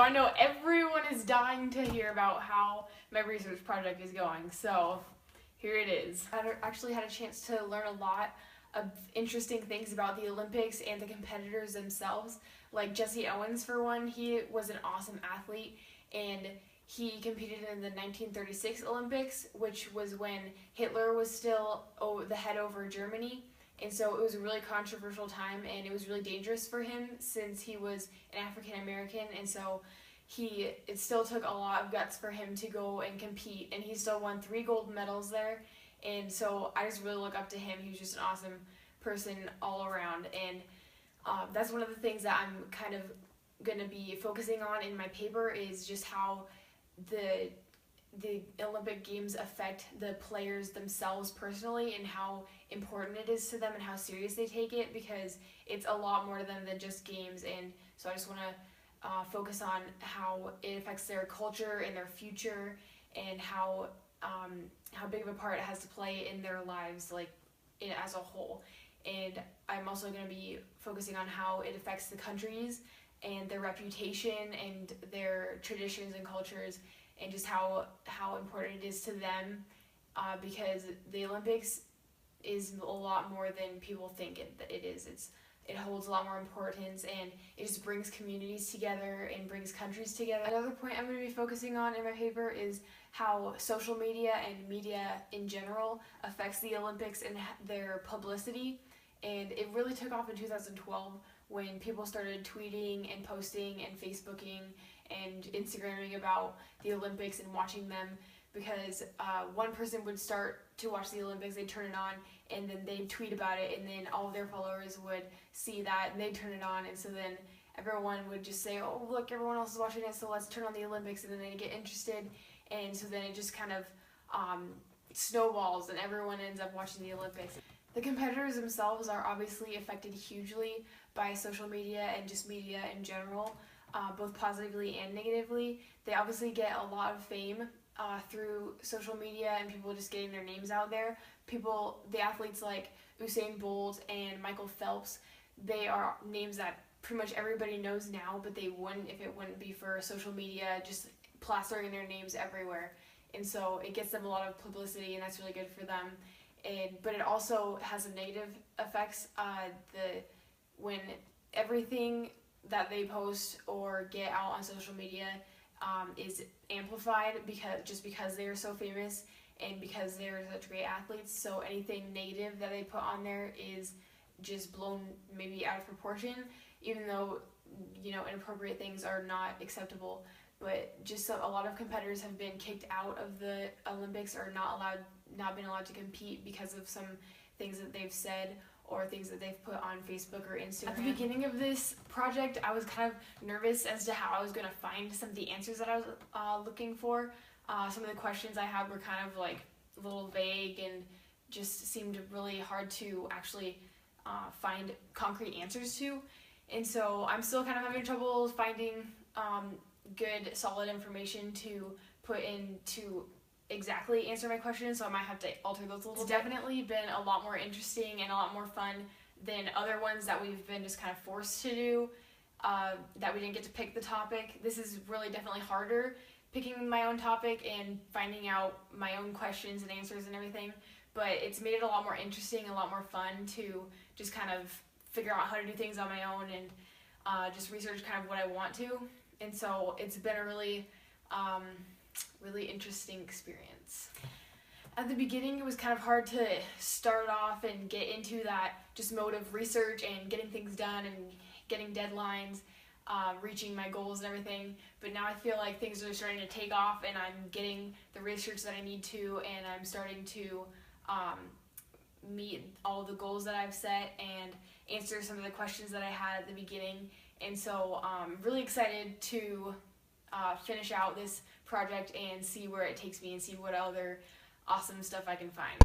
I know everyone is dying to hear about how my research project is going, so here it is. I actually had a chance to learn a lot of interesting things about the Olympics and the competitors themselves. Like Jesse Owens, for one, he was an awesome athlete, and he competed in the 1936 Olympics, which was when Hitler was still the head over Germany. And so it was a really controversial time, and it was really dangerous for him since he was an African American, and so it still took a lot of guts for him to go and compete, and he still won 3 gold medals there. And so I just really look up to him. He was just an awesome person all around, and that's one of the things that I'm kind of going to be focusing on in my paper, is just how the Olympic Games affect the players themselves personally, and how important it is to them and how serious they take it, because it's a lot more to them than just games. And so I just want to focus on how it affects their culture and their future, and how big of a part it has to play in their lives, like as a whole. And I'm also going to be focusing on how it affects the countries and their reputation and their traditions and cultures, and just how important it is to them, because the Olympics is a lot more than people think it is. It holds a lot more importance, and it just brings communities together and brings countries together. Another point I'm going to be focusing on in my paper is how social media and media in general affects the Olympics and their publicity. And it really took off in 2012 when people started tweeting and posting and Facebooking and Instagramming about the Olympics and watching them, because one person would start to watch the Olympics, they'd turn it on, and then they'd tweet about it, and then all of their followers would see that, and they'd turn it on, and so then everyone would just say, oh, look, everyone else is watching it, so let's turn on the Olympics, and then they get interested, and so then it just kind of snowballs, and everyone ends up watching the Olympics. The competitors themselves are obviously affected hugely by social media and just media in general, both positively and negatively. They obviously get a lot of fame through social media and people just getting their names out there. The athletes like Usain Bolt and Michael Phelps, they are names that pretty much everybody knows now, but they wouldn't if it wouldn't be for social media just plastering their names everywhere. And so it gets them a lot of publicity, and that's really good for them. But it also has some negative effects. When everything that they post or get out on social media is amplified because they are so famous and because they're such great athletes. So anything negative that they put on there is just blown maybe out of proportion, even though inappropriate things are not acceptable. But just a lot of competitors have been kicked out of the Olympics, or not been allowed to compete because of some things that they've said or things that they've put on Facebook or Instagram. At the beginning of this project, I was kind of nervous as to how I was going to find some of the answers that I was looking for. Some of the questions I had were kind of like a little vague and just seemed really hard to actually find concrete answers to. And so I'm still kind of having trouble finding good, solid information to put in to exactly answer my questions, so I might have to alter those a little bit. It's definitely been a lot more interesting and a lot more fun than other ones that we've been just kind of forced to do, that we didn't get to pick the topic. This is really definitely harder, picking my own topic and finding out my own questions and answers and everything, but it's made it a lot more interesting, a lot more fun to just kind of figure out how to do things on my own and just research kind of what I want to. And so it's been a really interesting experience. At the beginning, it was kind of hard to start off and get into that just mode of research and getting things done and getting deadlines, reaching my goals and everything. But now I feel like things are starting to take off, and I'm getting the research that I need to, and I'm starting to meet all the goals that I've set and answer some of the questions that I had at the beginning. And so I'm really excited to finish out this project and see where it takes me and see what other awesome stuff I can find.